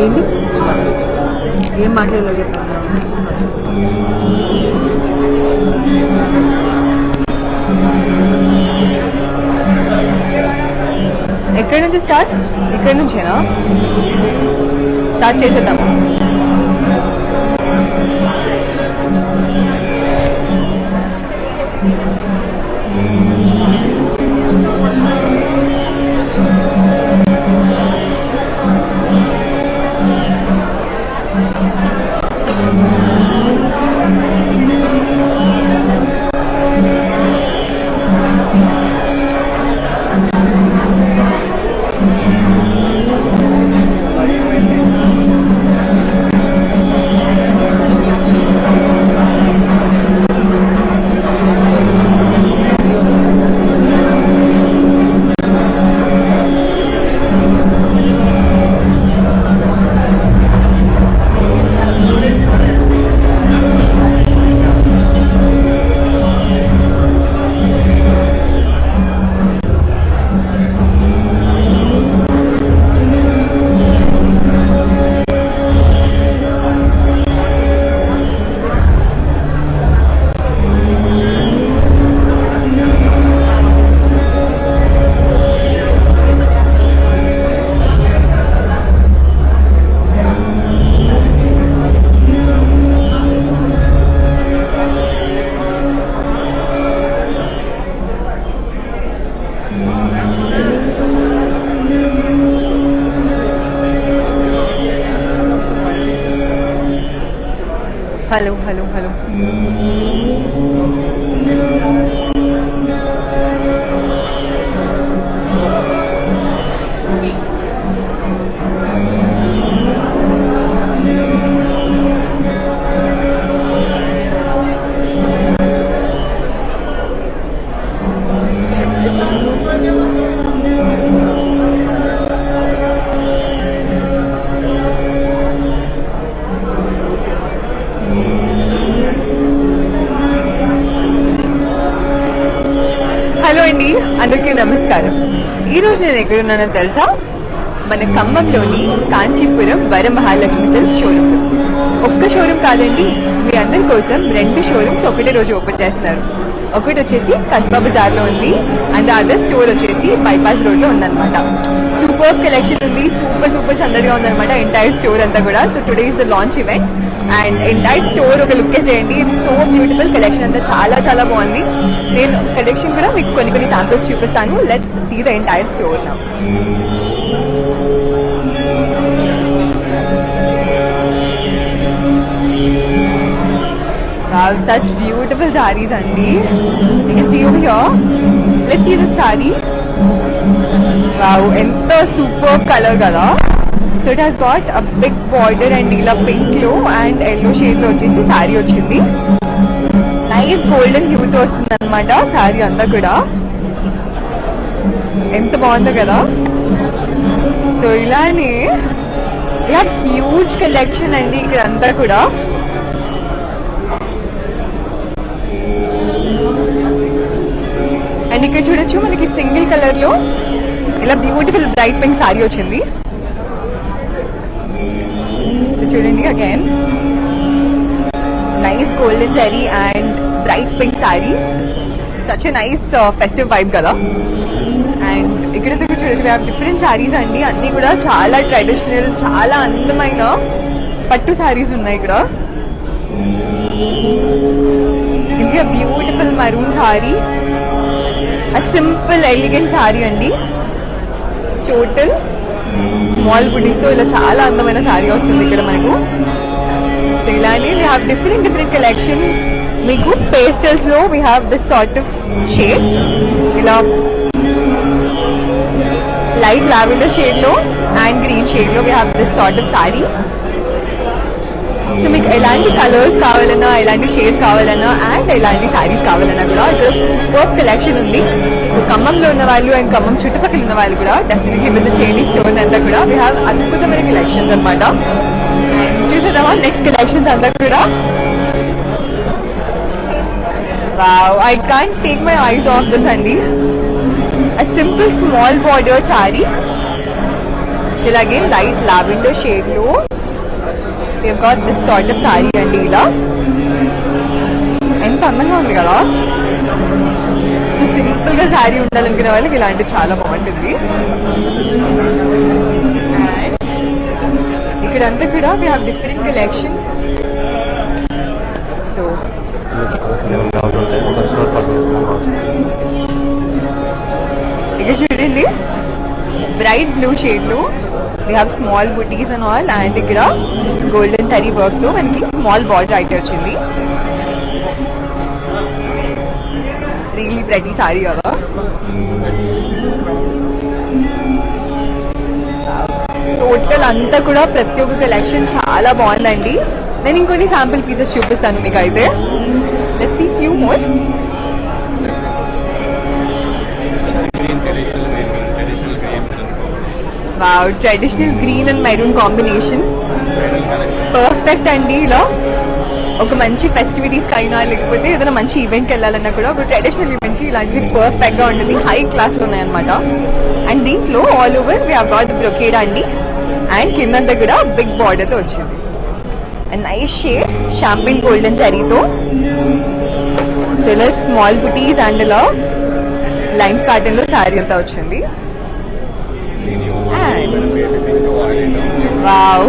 ఏంటి ఏం మాట్లాడాలో చెప్పండి. ఎక్కడి నుంచి స్టార్ట్? ఇక్కడి నుంచేనా స్టార్ట్ చేసేద్దామా? హలో హలో హలో హలో అండి, అందరికీ నమస్కారం. ఈరోజు నేను ఎక్కడున్నానో తెలుసా? మన ఖమ్మంలోని కాంచీపురం వరమహాలక్ష్మి సిల్క్స్ షోరూమ్. ఒక్క షోరూమ్ కాదండి, మీ అందరి కోసం 2 షోరూమ్స్ ఒకటే రోజు ఓపెన్ చేస్తున్నారు. ఒకటి వచ్చేసి కస్బా బజార్ లో ఉంది అండ్ అదర్ స్టోర్ వచ్చేసి బైపాస్ రోడ్ లో ఉందన్నమాట. సూపర్ కలెక్షన్ ఉంది, సూపర్ సందడిగా ఉందన్నమాట ఎంటైర్ స్టోర్ అంతా కూడా. So today is the launch event and entire store ఒక లుక్ వేసేయండి. ఇది సో బ్యూటిఫుల్, కలెక్షన్ అంతా చాలా బాగుంది. నేను కలెక్షన్ కూడా మీకు కొన్ని శాంపిల్స్ చూపిస్తాను. Let's see the entire store now. Wow, such beautiful sarees andi. You can see over here. Let's see the saree. Wow, enta superb color kada. So it has got a big border and ila pink lo and yellow shade lo vachesi saree ochindi. Nice golden hue tho vastundi annamata saree anta kuda. Enta baagundi kada. So ilani we have huge collection andi ikkadanta kuda. And ఇక్కడ చూడొచ్చు మనకి single colour లో ఇలా beautiful bright pink sorry వచ్చింది. So చూడండి again nice golden sorry and bright pink sorry. Such a nice festive vibe కదా. And ఇక్కడ చూడొచ్చు వీ హావ్ డిఫరెంట్ సారీస్ అండి. అన్ని కూడా చాలా ట్రెడిషనల్ చాలా అందమైన పట్టు సారీస్ ఉన్నాయి ఇక్కడ. It's a beautiful maroon sorry. A simple elegant saree andi. Total small booties తో ఇలా చాలా అందమైన సారీ వస్తుంది ఇక్కడ మనకు. సో ఇలానే we have different collection. మీకు pastels లో we have this sort of shade. ఇలా light lavender shade లో and green shade లో we have this sort of saree. So మీకు ఎలాంటి కలర్స్ కావాలన్నా ఎలాంటి షేడ్స్ కావాలన్నా అండ్ ఎలాంటి సారీస్ కావాలన్నా కూడా ఇక్కడ సూపర్ కలెక్షన్ ఉంది. సో ఖమ్మంలో ఉన్న వాళ్ళు అండ్ ఖమ్మం చుట్టుపక్కల ఉన్న వాళ్ళు కూడా డెఫినెట్లీ విజిట్ చేయండి స్టోర్ అంతా కూడా. వీ హ్యావ్ అద్భుతమైన కలెక్షన్స్ అనమాట. అండ్ చూసేద్దామా నెక్స్ట్ కలెక్షన్స్ అంతా కూడా. Wow, I can't take my eyes off this అండి. A simple small border sari. So ఇలాగే లైట్ లావెండర్ షేడ్ లో we've got this sort of saree అండి. ఇలా ఎంత అందంగా ఉంది కదా. సో సింపుల్ గా శారీ ఉండాలనుకునే వాళ్ళకి ఇలాంటి చాలా బాగుంటుంది. అండ్ ఇక్కడంతా కూడా we have different collection. So ఇక్కడ చూడండి బ్రైట్ బ్లూ షేడ్ లో we have small booties and all and ikkada golden saree work tho manaki small border aithe ochindi. Really pretty saree kada. Total anta kuda prati oka collection chaala baagundandi. Nenu inkoni sample pieces chupistanu meeku aithe. Let's see few more. Wow, traditional green and maroon combination. Perfect అండి. ఇలా ఒక మంచి festivities కైనా లేకపోతే ఏదైనా మంచి ఈవెంట్కి వెళ్ళాలన్నా కూడా ఒక ట్రెడిషనల్ ఈవెంట్కి ఇలాంటివి పర్ఫెక్ట్గా ఉంటుంది. హై క్లాస్లో ఉన్నాయన్నమాట. అండ్ దీంట్లో all over we have got brocade అండి. అండ్ కిందంతా కూడా బిగ్ బార్డర్తో వచ్చింది. And nice shade champagne golden సారీతో. సో ఇలా స్మాల్ బుటీస్ అండ్ ఇలా లైన్స్ ప్యాటర్న్లో శారీ అంతా వచ్చింది. Wow,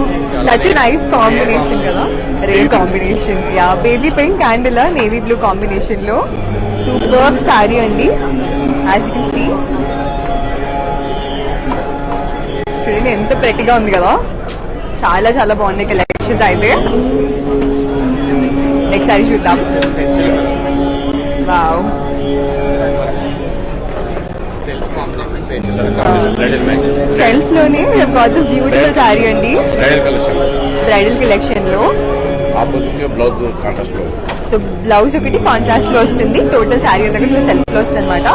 such a nice combination kada. Rare combination. Yeah, baby pink and ila navy blue combination lo superb saree andi. As you can see, చూడండి ఎంత ప్రెట్టిగా ఉంది కదా. చాలా చాలా బాగున్నాయి కలెక్షన్స్ అయితే. నెక్స్ట్ సారీ చూద్దాం. వావ్, సెల్ఫ్ లోనే got this beautiful saree అండి. బ్రైడల్ కలెక్షన్ లో ఆపోజిట్ బ్లౌజ్ కాంట్రాస్ట్ లో. సో బ్లౌజ్ ఒకటి కాంట్రాస్ట్ లో వస్తుంది. టోటల్ శారీ అంతా కూడా సెల్ఫ్ లో వస్తుంది అనమాట.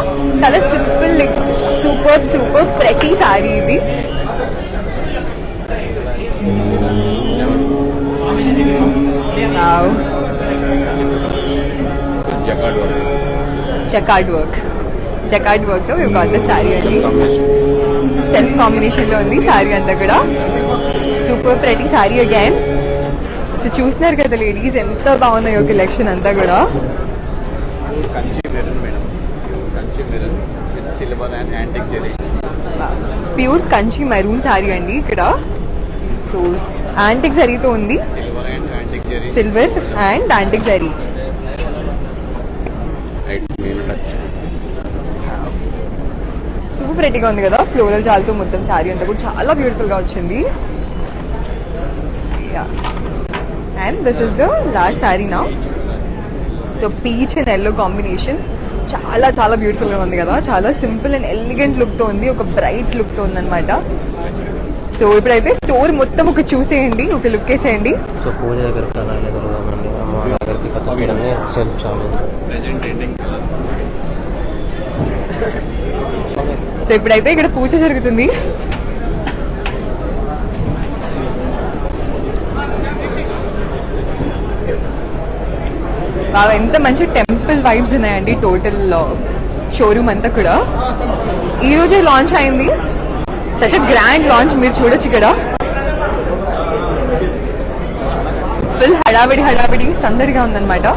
చాలా సింపుల్ సూపర్ ప్రెటీ శారీ ఇది. జకార్డ్ వర్క్ తో we've got the saree అండి. సెల్ఫ్ కాంబినేషన్ లో ఉంది శారీ అంతా కూడా. Super pretty sari again. So చూస్తున్నారు కదా లేడీస్ ఎంత బాగున్నాయో కలెక్షన్ అంతా కూడా. ప్యూర్ కంచి మెరూన్ శారీ అండి ఇక్కడ. సో యాంటిక్ జరీతో ఉంది. Silver and antique zari. Super ప్రెటీగా ఉంది కదా. ఫ్లోరల్ జాల్తో మొత్తం శారీ అంతా కూడా చాలా బ్యూటిఫుల్ గా వచ్చింది. And this is the last sari now. So peach and yellow combination చాలా చాలా బ్యూటిఫుల్గా ఉంది కదా. చాలా సింపుల్ అండ్ ఎలిగెంట్ లుక్తో ఉంది, ఒక బ్రైట్ లుక్తో ఉంది అనమాట. సో ఇప్పుడైతే స్టోర్ మొత్తం ఒక చూసేయండి, ఒక లుక్ వేసేయండి. సో పూజ దగ్గరికి దగ్గరికి కొత్త చూడండి సెల్ఫ్ షాపింగ్. సో ఇప్పుడైతే ఇక్కడ పూజ జరుగుతుంది. ఎంత మంచి టెంపుల్ వైబ్స్ ఉన్నాయండి టోటల్ షోరూమ్ అంతా కూడా. ఈ రోజే లాంచ్ అయింది, సచ్ గ్రాండ్ లాంచ్. మీరు చూడొచ్చు ఇక్కడ ఫుల్ హడావిడి సందడిగా ఉందన్నమాట.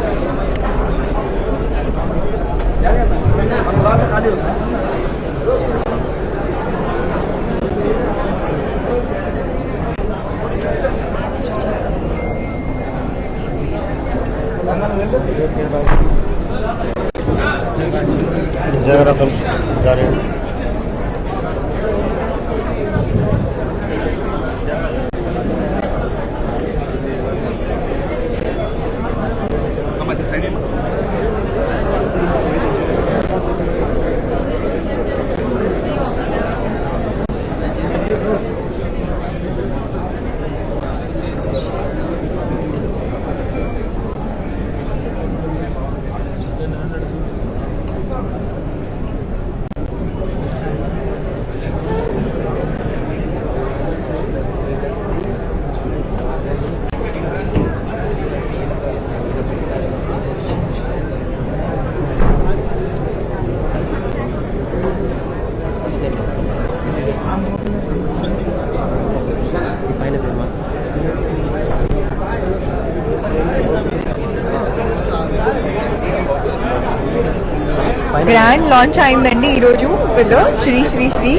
గ్రాండ్ లాంచ్ అయిందండి ఈరోజు విత్ శ్రీ శ్రీ శ్రీ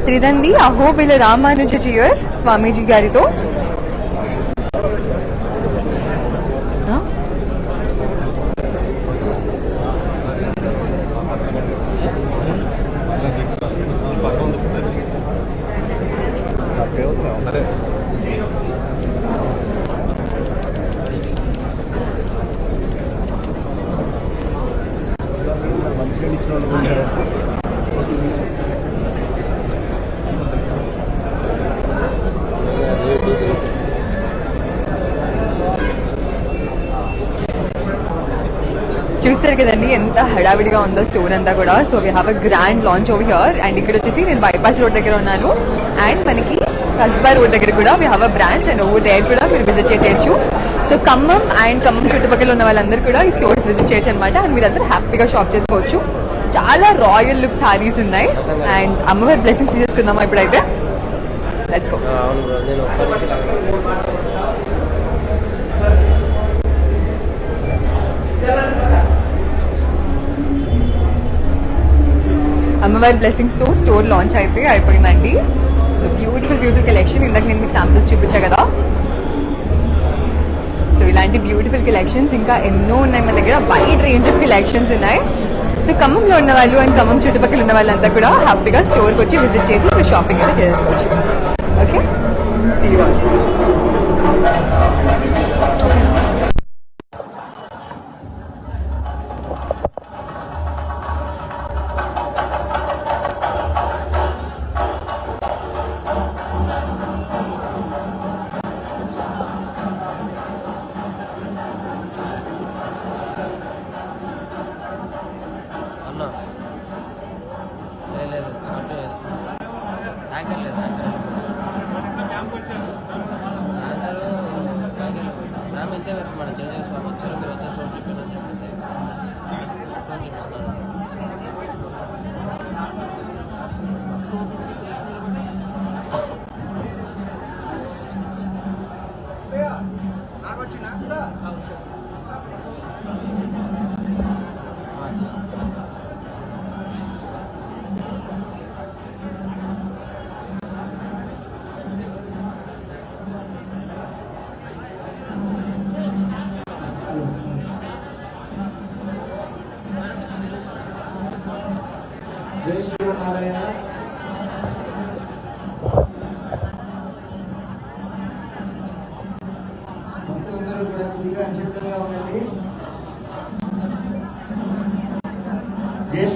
త్రిదండి అహోబిల రామానుజీయర్ స్వామీజీ గారితో. చూస్తారు కదండి ఎంత హడావిడిగా ఉందో స్టోర్ అంతా కూడా. So we have a grand launch over here. And ఇక్కడ వచ్చేసి నేను బైపాస్ రోడ్ దగ్గర ఉన్నాను, అండ్ మనకి కస్బా రోడ్ దగ్గర కూడా we have a branch, and over there కూడా మీరు విజిట్ చేసేయచ్చు. సో ఖమ్మం అండ్ ఖమ్మం చుట్టుపక్కల ఉన్న వాళ్ళందరూ కూడా ఈ స్టోర్స్ విజిట్ చేయొచ్చు అనమాట. అండ్ మీరందరూ హ్యాపీగా షాప్ చేసుకోవచ్చు. చాలా రాయల్ లుక్ సారీస్ ఉన్నాయి, అండ్ అమ్మవారి బ్లెస్సింగ్స్ తీసేసుకుందామా ఇప్పుడైతే. Let's go. అమ్మవారి బ్లెస్సింగ్స్ తో స్టోర్ లాంచ్ అయితే అయిపోయిందండి. So beautiful collection. ఇందాక నేను మీకు శాంపిల్స్ చూపించా కదా. సో ఇలాంటి బ్యూటిఫుల్ కలెక్షన్స్ ఇంకా ఎన్నో ఉన్నాయి మన దగ్గర. వైడ్ రేంజ్ ఆఫ్ కలెక్షన్స్ ఉన్నాయి. సో ఖమ్మంలో ఉన్న వాళ్ళు అండ్ ఖమ్మం చుట్టుపక్కల ఉన్న వాళ్ళంతా కూడా హ్యాపీగా స్టోర్కి వచ్చి విజిట్ చేసి మీరు షాపింగ్ అయితే చేసుకోవచ్చు. Okay, see you all.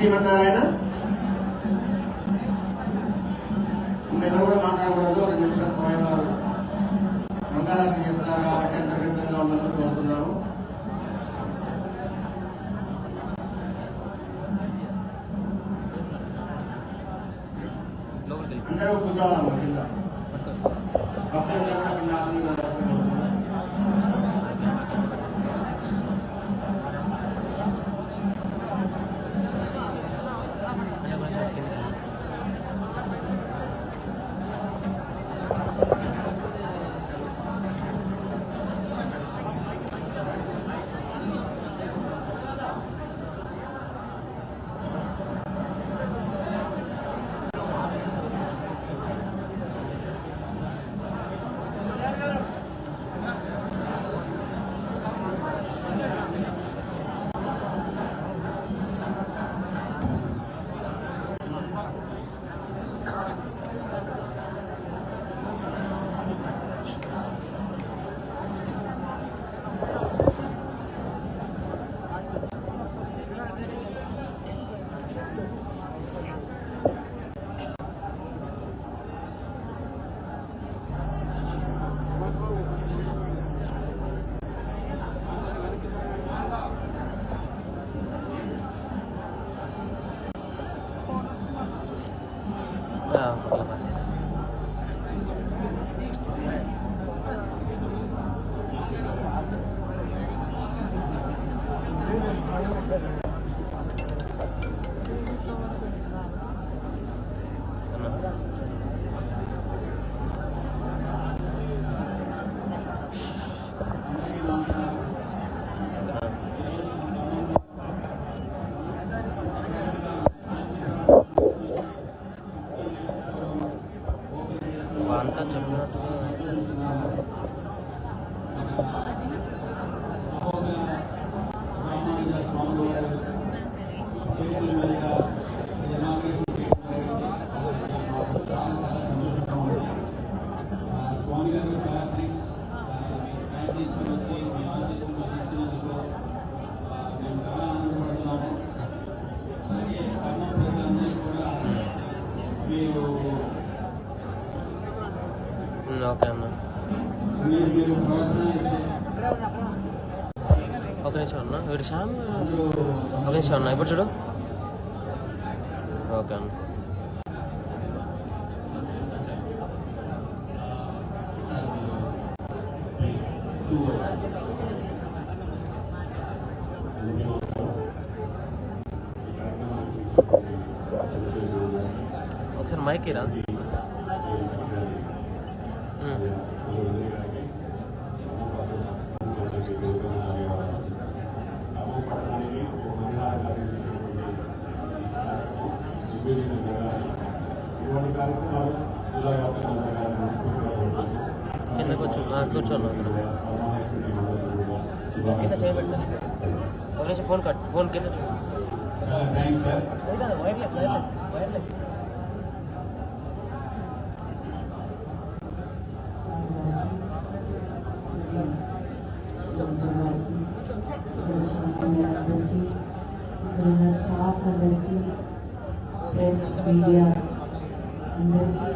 Srimannarayana. ఎవరు కూడా మాట్లాడకూడదు. 2 నిమిషాలు స్వామి వారు మంగళారతి చేస్తారు కాబట్టి అంతర్గతంగా ఉండాలని కోరుతున్నాము. అందరూ కూర్చోవాలమ్మా కింద. భక్తులందరూ కూడా కింద ఆసనం కోరుతున్నాం. అంతా చెప్పినట్టుగా స్వామి గారు చాలా థ్యాంక్స్. టైం తీసుకుని వచ్చి మీ ఆశీస్సులు అందించినందుకు మేము చాలా ఆనందపడుతున్నాము. అలాగే ఖమ్మం ప్రజలందరికీ కూడా మీరు ఓకే అన్న. మీరు ప్రోత్సాహం ఇస్తే ఒక నిమిషం అన్న. వీడు శ్యామ్ ఒక నిమిషం అన్న. ఇప్పుడు చూడు. ఓకే అన్న. ఒకసారి మైక్ ఇరా. కింద కూర్చోను కింద చేయబెట్టు. ఒక నిమిషం ఫోన్ కట్. ఫోన్ కింద thanks sir. Wireless wireless wireless. Staff అందరికీ, ప్రెస్ మీడియా అందరికీ,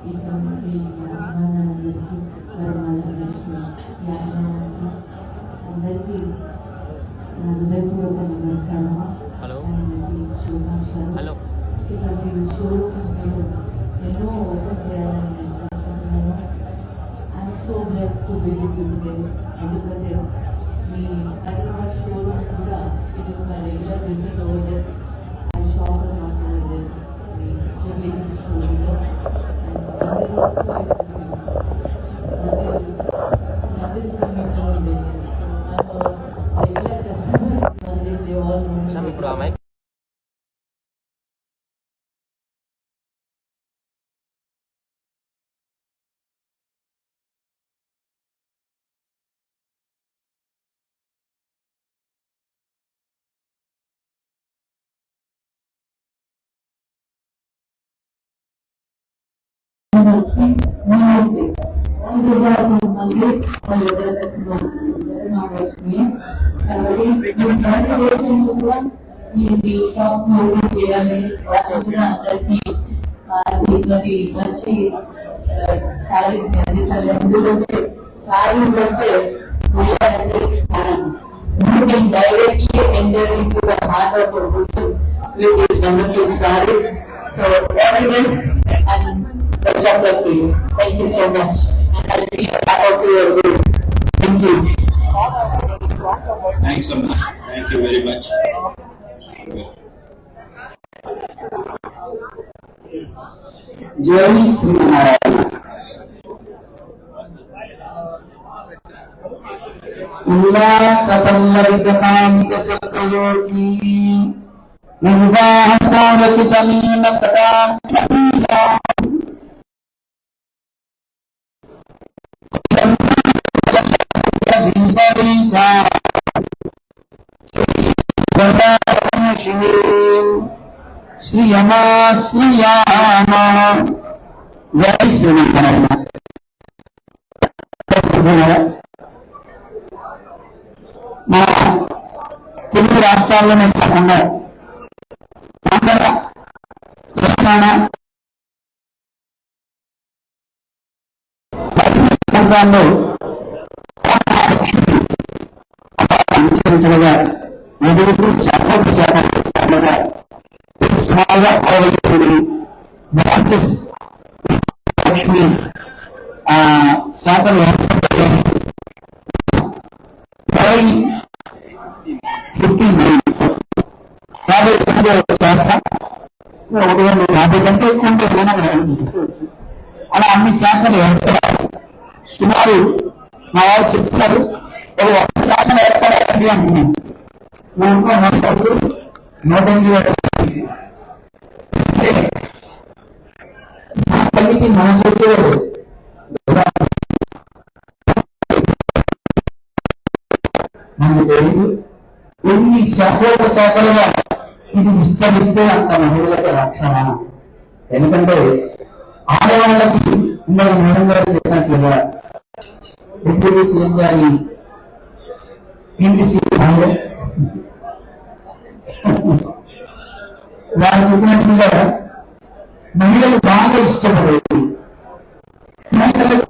ఈ కమిటీ యజమానులందరికీ, వరమహాలక్ష్మి యాజమాన్యానికి అందరికీ నా హృదయపూర్వక నమస్కారం. హలో శుభాకాంక్షలు. హలో. ఇటువంటి షోరూమ్స్ మీరు ఎన్నో ఓపెన్ చేయాలని నేను అనుకుంటున్నాను. I'm so blessed to be with you today. ఎందుకంటే మీ హైదరాబాద్ షోరూమ్ కూడా it is my regular visit over there. I shop not over there మీ జువెలరీ షోరూమ్లో. Mandir also is with you. Mandir కూడా మీతో ఉండేది. So I'm regular customer. Mandir they all Shyam ఇప్పుడు ఆ మైక్ Congratulations మీ షాప్స్ ఓపెన్ చేయాలి, వాళ్ళు కూడా అందరికీ ఇటువంటి మంచి సారీస్ అందించాలి. ఎందుకంటే సారీస్ అంటే మనం directly enter into the heart of a woman with these wonderful sarees. So very nice and best of luck to you. Thank you so much. And I'll be back out to your group. Thank you. Thanks so much. Thank you very much. జై శ్రీనారాయణ. ఉల్లాసపల్లవికమామిక సప్తయోగి నిర్వాహకోరకితమీన కటాక్షీలా దీపరీకా శ్రీయమా శ్రీయామ. జై శ్రీనారాయణ. మన తెలుగు రాష్ట్రాల్లోనే కాకుండా ఆంధ్ర, తెలంగాణ ప్రాంతాల్లో అనుసరించగా ఎదురు శాఖలు శాఖలుగా సుమారుగా 60 branches Lakshmi శాఖలు 59 శాఖ 150 కంటే ఎక్కువ ఉంటే అలా అన్ని శాఖలు ఏర్పడాలి. సుమారు మా వారు చెప్తున్నారు ఒక 100 శాఖలు ఏర్పడాలి అంటున్నాను. మా ఇంట్లో 108 మా తల్లికి మన చేతిలో మనకు తెలియదు. ఎన్ని శాఖలుగా ఇది విస్తరిస్తే అంత మహిళలకు రక్షణ. ఎందుకంటే ఆడవాళ్ళకి ఇందాక మేడం గారు చెప్పినట్లుగా డిప్యూటీ సీఎం గారి ఇంటి సీఎం వారు చెప్పినట్లుగా మహిళలు బాగా ఇష్టపడేది మహిళలకి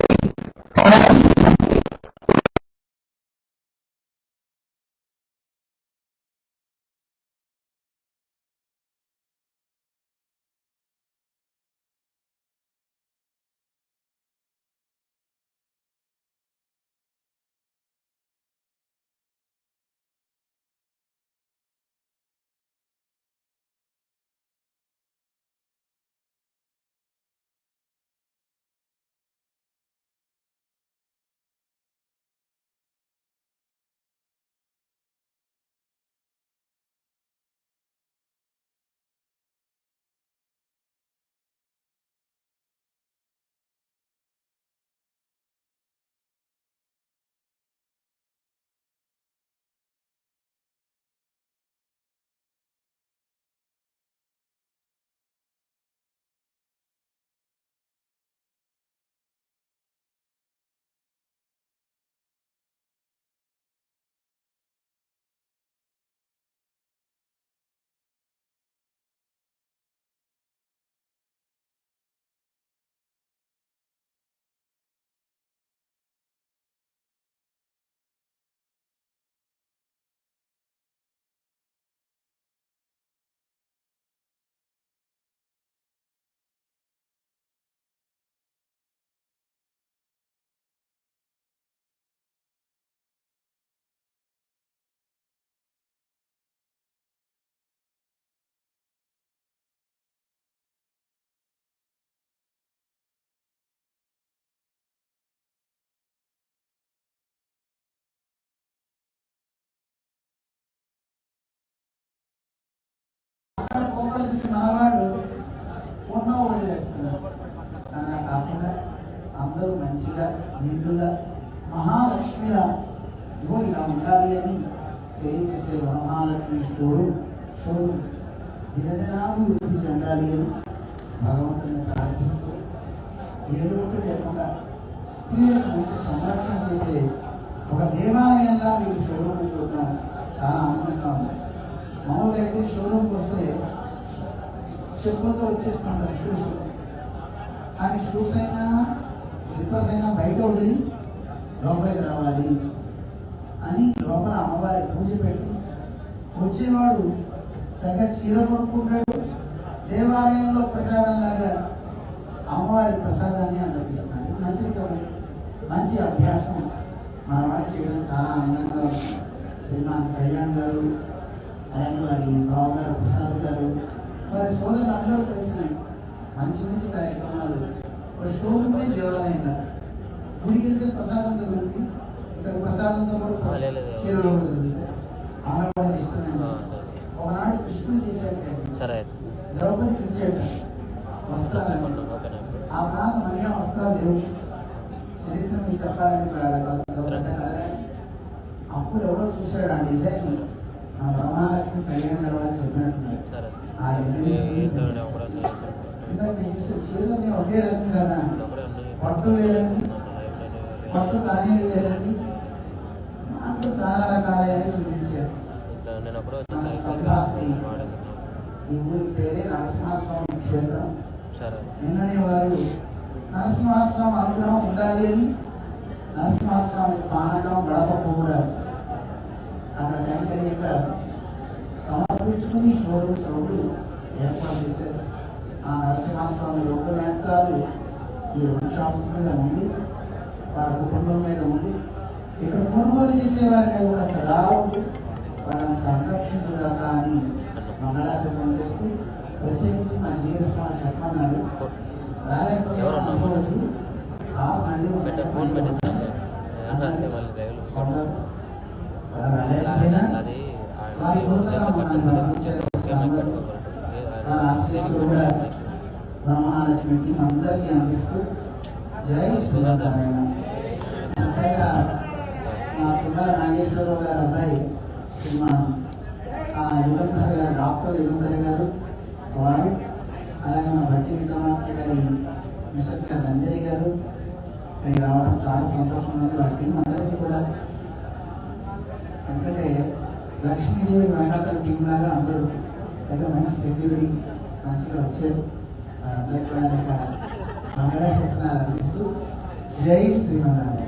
కోపలు చూసి మనవాడు ఉన్న వదిలేస్తున్నారు. అలా కాకుండా అందరూ మంచిగా నిండుగా మహాలక్ష్మిగా ఇవో ఇలా ఉండాలి అని తెలియజేసే వరమహాలక్ష్మి షోరూమ్ దినదినాభివృద్ధి చెందాలి అని భగవంతుని ప్రార్థిస్తూ ఏ లోటు లేకుండా స్త్రీలకు మంచి సంరక్షణ చేసే ఒక దేవాలయంగా మీరు షోరూమ్ చూడడం చాలా ఆనందంగా ఉంది. మామూలుగా అయితే షోరూమ్కి వస్తే చెప్పులతో వచ్చేస్తుంటారు షూస్, కానీ షూస్ అయినా స్లిప్పర్స్ అయినా బయట వదిలి లోపలికి రావాలి అని లోపల అమ్మవారి పూజ పెట్టి వచ్చేవాడు చక్కగా చీర కొనుక్కుంటాడు, దేవాలయంలో ప్రసాదం లాగా అమ్మవారి ప్రసాదాన్ని అందిస్తున్నాడు. మంచిది కాబట్టి మంచి అభ్యాసం మన వాళ్ళు చేయడం చాలా ఆనందంగా ఉంది. శ్రీమాన్ కళ్యాణ్ గారు, అలాగే వారి బాబు గారు ప్రసాద్ గారు, వారి సోదరులు అందరూ కలిసి మంచి మంచి కార్యక్రమాలు. ఒక షోరూమ్నే దేవాలయంగా, గుడికి వెళ్తే ప్రసాదం దొరుకుతుంది, ఇక్కడ ప్రసాదంతో కూడా చీరలు కూడా దొరుకుతాయి. ఆడవాళ్ళకి ఇష్టమైన ఒకనాడు కృష్ణుడు చేసేటండి, ద్రౌపదికి ఇచ్చేట వస్త్రాలు. ఆ ప్రాంత మర్యాద వస్త్రాలు లేవు. చరిత్ర మీకు చెప్పాలంటే పెద్ద కథ. అప్పుడు ఎవరో చూశాడు ఆ డిజైన్, మా వరమహాలక్ష్మి కళ్యాణ్ గారు కూడా చెప్పినట్టున్నాడు. ఆ డిజైన్ ఇందాక నేను చూసే చీరలన్నీ ఒకే రకం కదా, పట్టు వేరండి, పట్టు కానీ వేరండి, మాకు చాలా రకాలైనవి చూపించారు. మన స్తంభాద్రి, ఈ ఊరి పేరే నరసింహస్వామి క్షేత్రం. నిన్ననే వారు నరసింహస్వామి అనుగ్రహం ఉండాలి అని నరసింహస్వామి పానకం గడపకు కూడా అక్కడ కైంకర్యంగా సమర్పించుకుని షోరూమ్స్ రోడ్డు ఏర్పాటు చేశారు. ఆ నరసింహస్వామి రెండు నేత్రాలు ఈ రెండు షాప్స్ మీద ఉండి, వాళ్ళ కుటుంబం మీద ఉండి, ఇక్కడ కొనుగోలు చేసేవారి మీద కూడా సదా ఉండి వాళ్ళని సంరక్షించుగాక అని మంగళాశాసనం చేస్తూ ప్రత్యేకించి మా జిఎస్ వాళ్ళు చెప్పమన్నారు. రాలేకపోయారు అనుకోవద్దు, మళ్ళీ రాలేకపోయినా వారి నూతన మమ్మల్ని పంపించారు. వారి ఆశీస్సులు కూడా బ్రహ్మహాలక్ష్మి టీం అందరికీ అందిస్తూ జై శ్రీనారాయణ. ముఖ్యంగా మా పిల్లల నాగేశ్వరరావు గారి అబ్బాయి శ్రీమాన్ యుగంధర్ గారు, డాక్టర్ యుగంధర్ గారు వారు, అలాగే మన భట్టి విక్రమార్క గారి మిస్సెస్ గారు నందిని గారు ఇక్కడికి రావడం చాలా సంతోషంగా ఉంది. వాళ్ళ టీం అందరికీ కూడా, ఎందుకంటే లక్ష్మీదేవి వెంకటల టీం లాగా అందరూ చక్కగా మంచి సెక్యూరిటీ మంచిగా వచ్చారు. వారందరికీ కూడా మంగళాశాసనాలు అందిస్తూ జై శ్రీమన్నారాయణ.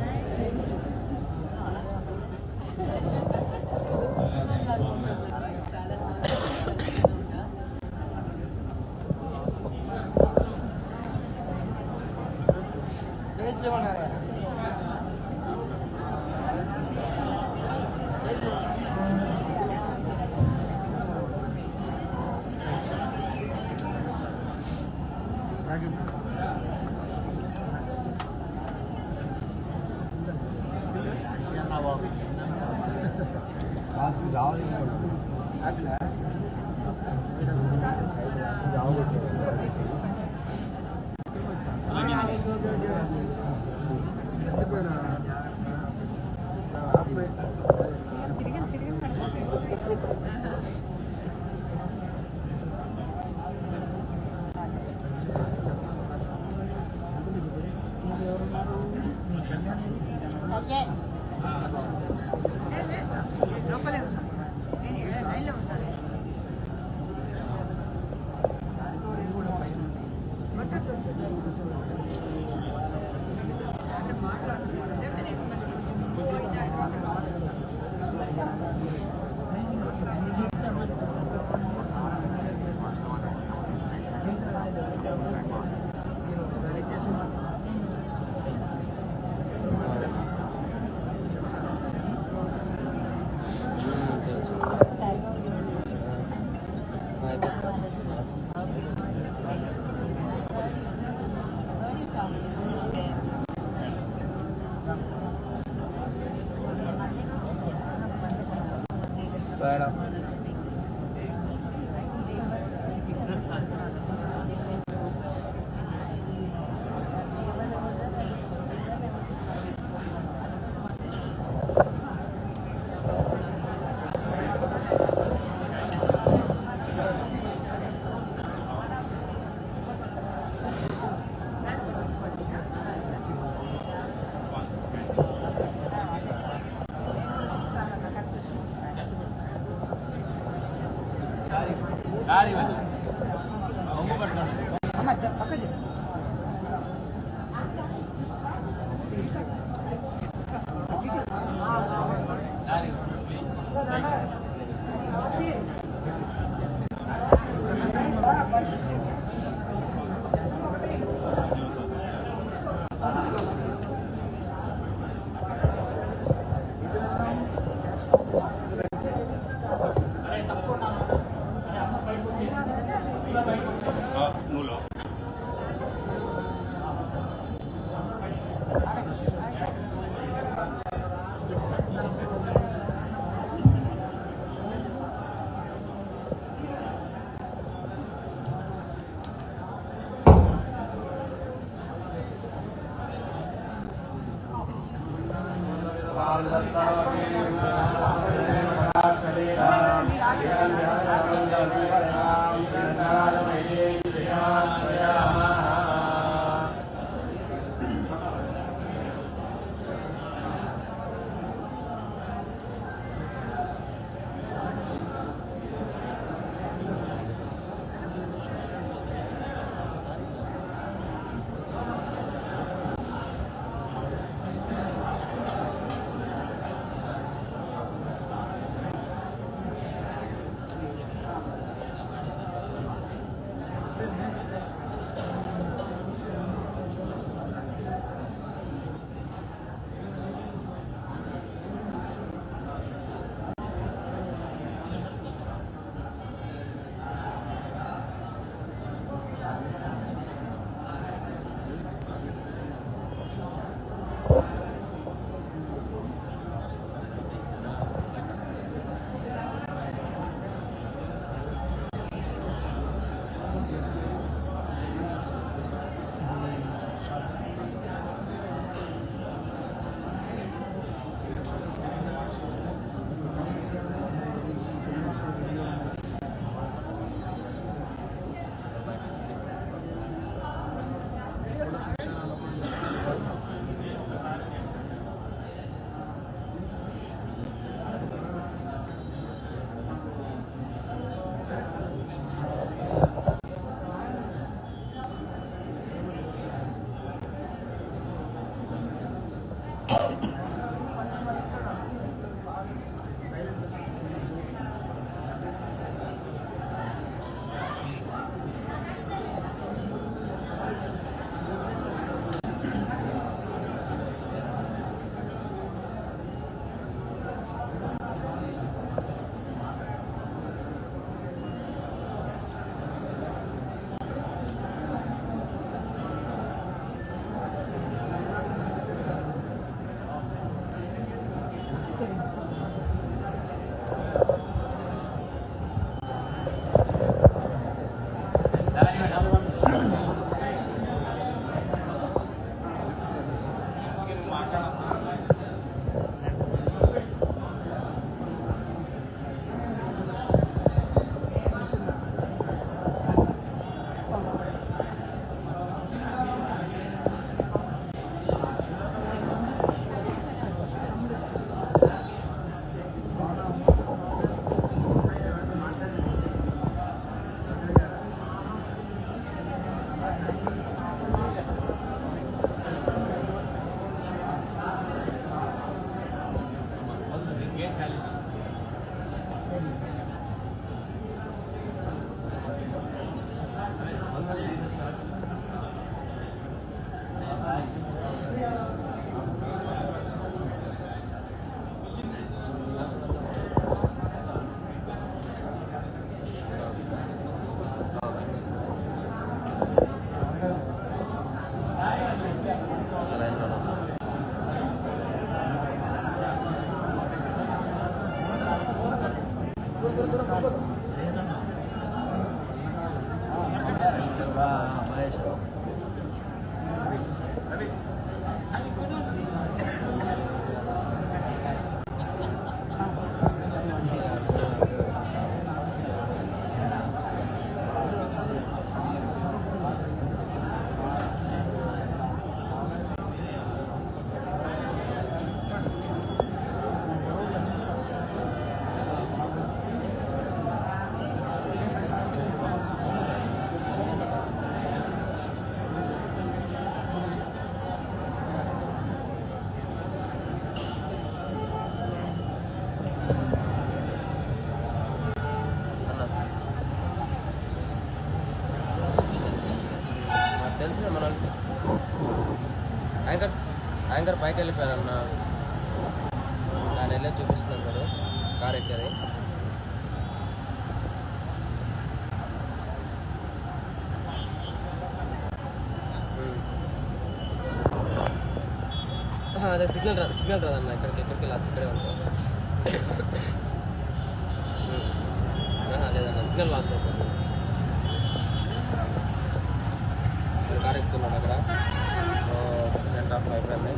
యాంకర్ పైకి వెళ్ళిపోయారన్న. దాని వెళ్ళే చూపిస్తున్నాను సార్ కార్ ఎక్కేది. అదే సిగ్నల్ రాదన్న. ఎక్కడికి లాస్ట్ ఇక్కడే ఉంటాం. లేదన్న సిగ్నల్ లాస్ట్ అవుతుంది. కార్ ఎక్కుతున్నాడు అక్కడ. సెంట్ ఆఫ్ అయిపోయింది.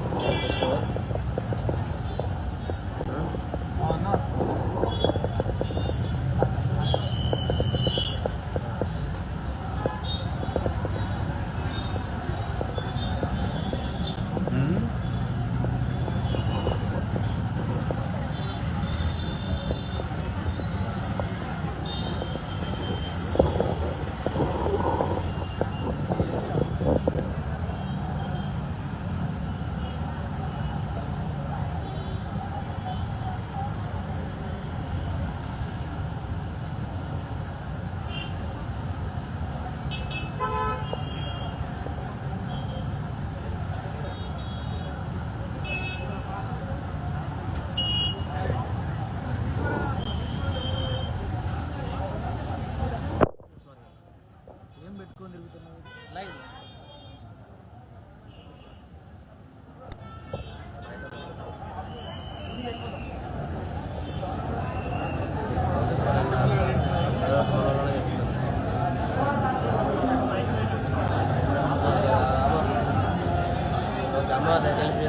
Varamahalakshmi